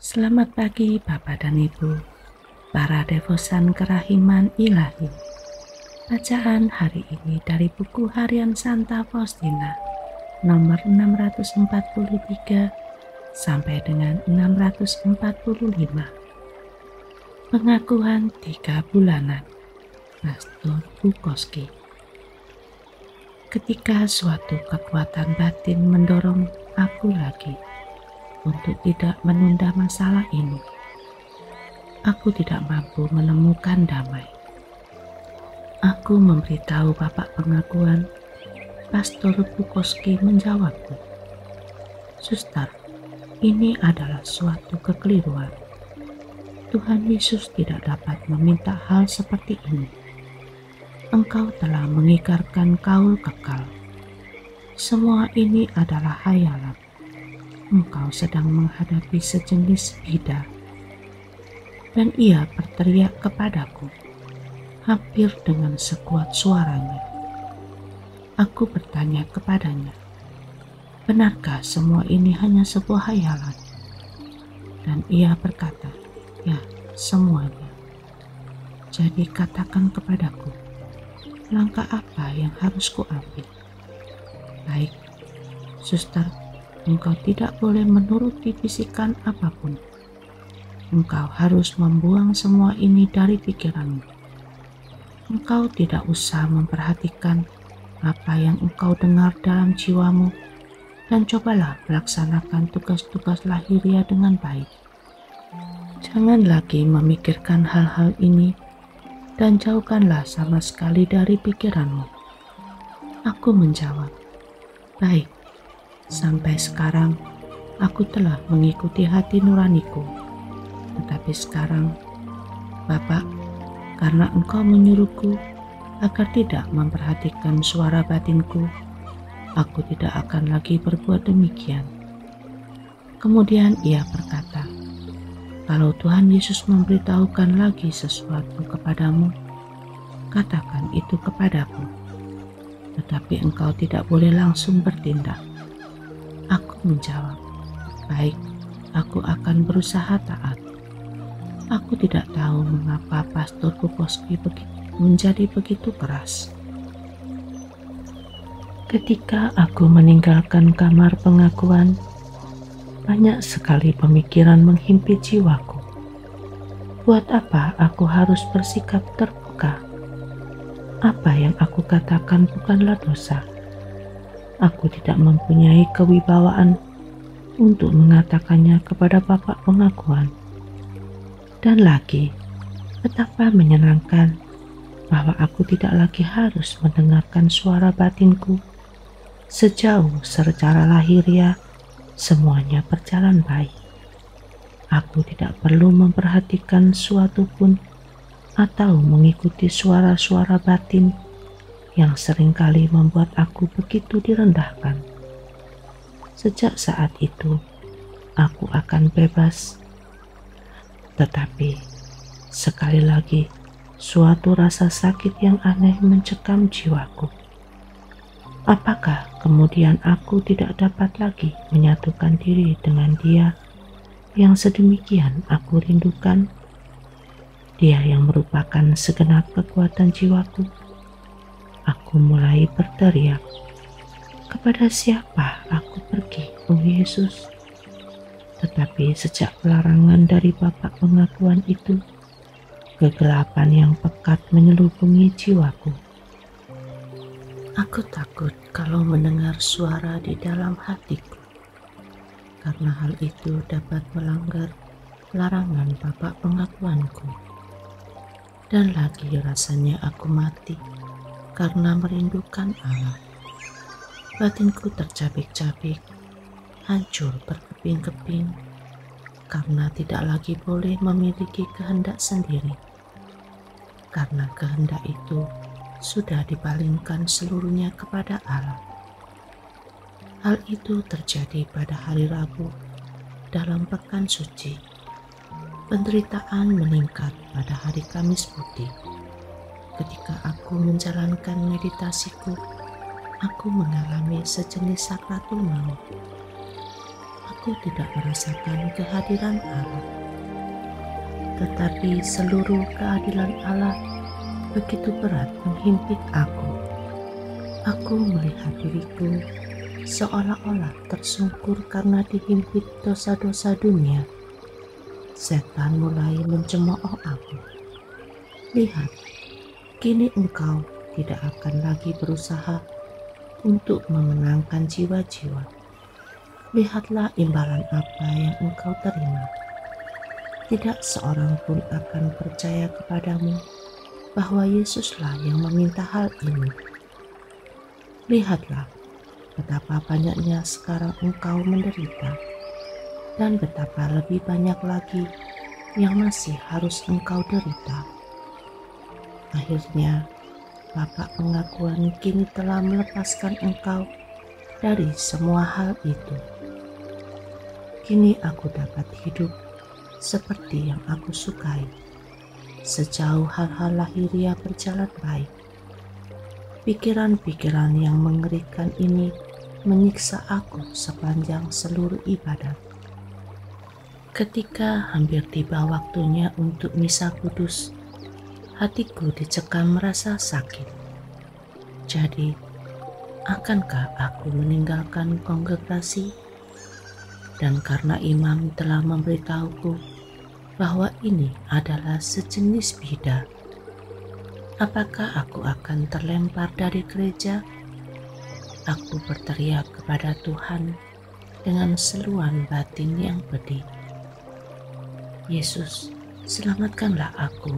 Selamat pagi Bapak dan Ibu, para devosan kerahiman ilahi. Bacaan hari ini dari buku harian Santa Faustina nomor 643 sampai dengan 645. Pengakuan 3 bulanan Pastor Bukowski. Ketika suatu kekuatan batin mendorong aku lagi untuk tidak menunda masalah ini, aku tidak mampu menemukan damai. Aku memberitahu Bapak pengakuan. Pastor Bukowski menjawabku, "Suster, ini adalah suatu kekeliruan. Tuhan Yesus tidak dapat meminta hal seperti ini. Engkau telah mengikarkan kaul kekal. Semua ini adalah hayalan. Engkau sedang menghadapi sejenis bida." Dan ia berteriak kepadaku, hampir dengan sekuat suaranya. Aku bertanya kepadanya, "Benarkah semua ini hanya sebuah hayalan?" Dan ia berkata, "Ya, semuanya." Jadi katakan kepadaku, langkah apa yang harus kuambil? Baik, suster, engkau tidak boleh menuruti bisikan apapun. Engkau harus membuang semua ini dari pikiranmu. Engkau tidak usah memperhatikan apa yang engkau dengar dalam jiwamu, dan cobalah melaksanakan tugas-tugas lahiria dengan baik. Jangan lagi memikirkan hal-hal ini, dan jauhkanlah sama sekali dari pikiranmu. Aku menjawab, "Baik, sampai sekarang aku telah mengikuti hati nuraniku. Tetapi sekarang, Bapak, karena engkau menyuruhku agar tidak memperhatikan suara batinku, aku tidak akan lagi berbuat demikian." Kemudian ia berkata, "Kalau Tuhan Yesus memberitahukan lagi sesuatu kepadamu, katakan itu kepadaku. Tetapi engkau tidak boleh langsung bertindak." Aku menjawab, "Baik, aku akan berusaha taat." Aku tidak tahu mengapa Pastor Bukowski menjadi begitu keras. Ketika aku meninggalkan kamar pengakuan, banyak sekali pemikiran menghimpit jiwaku. Buat apa aku harus bersikap terbuka? Apa yang aku katakan bukanlah dosa. Aku tidak mempunyai kewibawaan untuk mengatakannya kepada Bapak pengakuan. Dan lagi, betapa menyenangkan bahwa aku tidak lagi harus mendengarkan suara batinku. Sejauh secara lahiria, semuanya berjalan baik. Aku tidak perlu memperhatikan suatu pun atau mengikuti suara-suara batin yang seringkali membuat aku begitu direndahkan. Sejak saat itu, aku akan bebas. Tetapi, sekali lagi, suatu rasa sakit yang aneh mencekam jiwaku. Apakah kemudian aku tidak dapat lagi menyatukan diri dengan Dia yang sedemikian aku rindukan? Dia yang merupakan segenap kekuatan jiwaku. Aku mulai berteriak, "Kepada siapa aku pergi, oh Yesus?" Tetapi sejak pelarangan dari Bapak pengakuan itu, kegelapan yang pekat menyelubungi jiwaku. Aku takut kalau mendengar suara di dalam hatiku, karena hal itu dapat melanggar larangan Bapak pengakuanku. Dan lagi rasanya aku mati karena merindukan Allah. Batinku tercabik-cabik, hancur berkeping-keping, karena tidak lagi boleh memiliki kehendak sendiri. Karena kehendak itu sudah dipalingkan seluruhnya kepada Allah. Hal itu terjadi pada hari Rabu dalam pekan suci. Penderitaan meningkat pada hari Kamis Putih. Ketika aku menjalankan meditasiku, aku mengalami sejenis sakratul maut. aku tidak merasakan kehadiran Allah. Tetapi seluruh keadilan Allah begitu berat menghimpit aku. Aku melihat diriku seolah-olah tersungkur karena dihimpit dosa-dosa dunia. Setan mulai mencemooh aku. Lihat, kini engkau tidak akan lagi berusaha untuk memenangkan jiwa-jiwa. Lihatlah imbalan apa yang engkau terima. Tidak seorang pun akan percaya kepadamu bahwa Yesuslah yang meminta hal ini. Lihatlah betapa banyaknya sekarang engkau menderita, dan betapa lebih banyak lagi yang masih harus engkau derita. Akhirnya, Bapak pengakuan kini telah melepaskan engkau dari semua hal itu. Kini aku dapat hidup seperti yang aku sukai, sejauh hal-hal lahiriah berjalan baik. Pikiran-pikiran yang mengerikan ini menyiksa aku sepanjang seluruh ibadat. Ketika hampir tiba waktunya untuk misa kudus, hatiku dicekam merasa sakit. Jadi, akankah aku meninggalkan kongregasi? Dan karena imam telah memberitahuku bahwa ini adalah sejenis bidah, apakah aku akan terlempar dari gereja? Aku berteriak kepada Tuhan dengan seruan batin yang pedih. Yesus, selamatkanlah aku.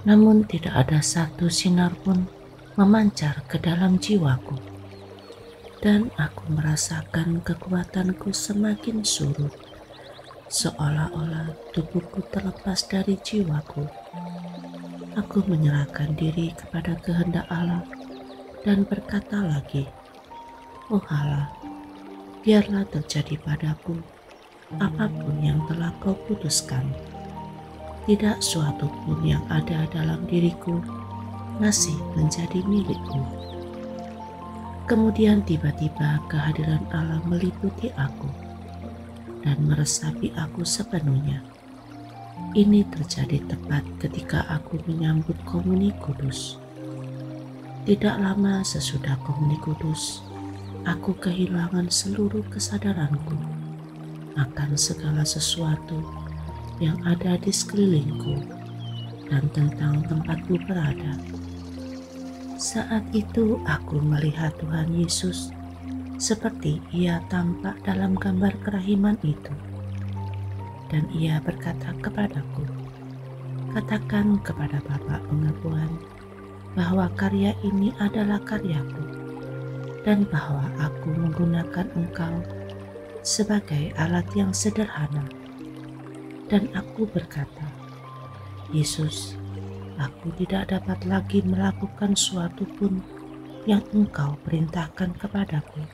Namun tidak ada satu sinar pun memancar ke dalam jiwaku. Dan aku merasakan kekuatanku semakin surut, seolah-olah tubuhku terlepas dari jiwaku. Aku menyerahkan diri kepada kehendak Allah dan berkata lagi, "Oh Allah, biarlah terjadi padaku apapun yang telah Kau putuskan. Tidak suatu pun yang ada dalam diriku masih menjadi milikmu." Kemudian tiba-tiba kehadiran Allah meliputi aku dan meresapi aku sepenuhnya. Ini terjadi tepat ketika aku menyambut Komuni Kudus. Tidak lama sesudah Komuni Kudus, aku kehilangan seluruh kesadaranku akan segala sesuatu yang ada di sekelilingku dan tentang tempatku berada. Saat itu aku melihat Tuhan Yesus seperti Ia tampak dalam gambar kerahiman itu. Dan Ia berkata kepadaku, "Katakan kepada Bapak pengakuan bahwa karya ini adalah karyaku, dan bahwa aku menggunakan engkau sebagai alat yang sederhana." Dan aku berkata, "Yesus, aku tidak dapat lagi melakukan suatu pun yang engkau perintahkan kepadaku.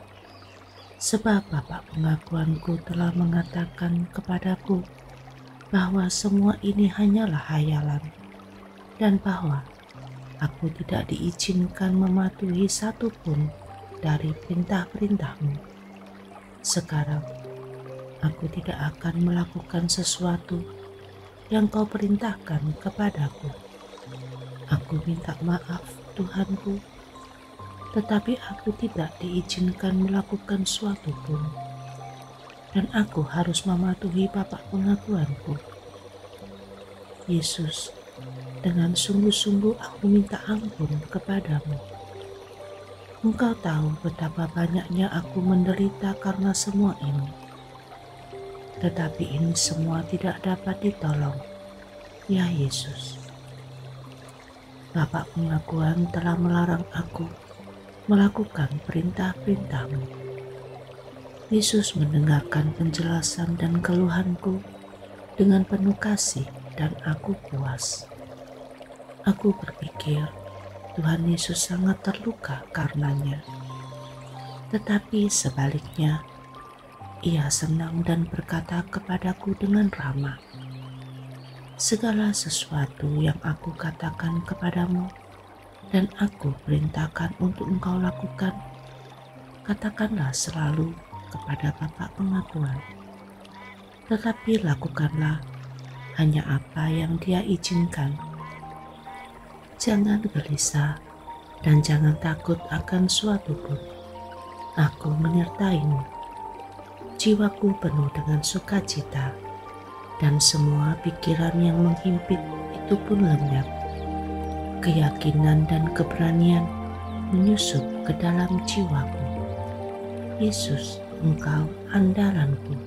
Sebab Bapak pengakuanku telah mengatakan kepadaku bahwa semua ini hanyalah hayalan, dan bahwa aku tidak diizinkan mematuhi satu pun dari perintah-perintahmu. Sekarang, aku tidak akan melakukan sesuatu yang Kau perintahkan kepadaku. Aku minta maaf, Tuhanku, tetapi aku tidak diizinkan melakukan suatu pun, dan aku harus mematuhi Bapak pengakuanku. Yesus, dengan sungguh-sungguh aku minta ampun kepadamu. Engkau tahu betapa banyaknya aku menderita karena semua ini. Tetapi ini semua tidak dapat ditolong, ya Yesus. Bapak pengakuan telah melarang aku melakukan perintah-perintah-Mu. Yesus mendengarkan penjelasan dan keluhanku dengan penuh kasih, dan aku puas. Aku berpikir Tuhan Yesus sangat terluka karenanya. Tetapi sebaliknya, Ia senang dan berkata kepadaku dengan ramah, "Segala sesuatu yang aku katakan kepadamu dan aku perintahkan untuk engkau lakukan, katakanlah selalu kepada Bapa Pengakuan, tetapi lakukanlah hanya apa yang Dia izinkan. Jangan gelisah dan jangan takut akan suatu pun. Aku menyertaimu. Jiwaku penuh dengan sukacita, dan semua pikiran yang menghimpit itu pun lenyap. Keyakinan dan keberanian menyusup ke dalam jiwaku. Yesus, Engkau andalanku.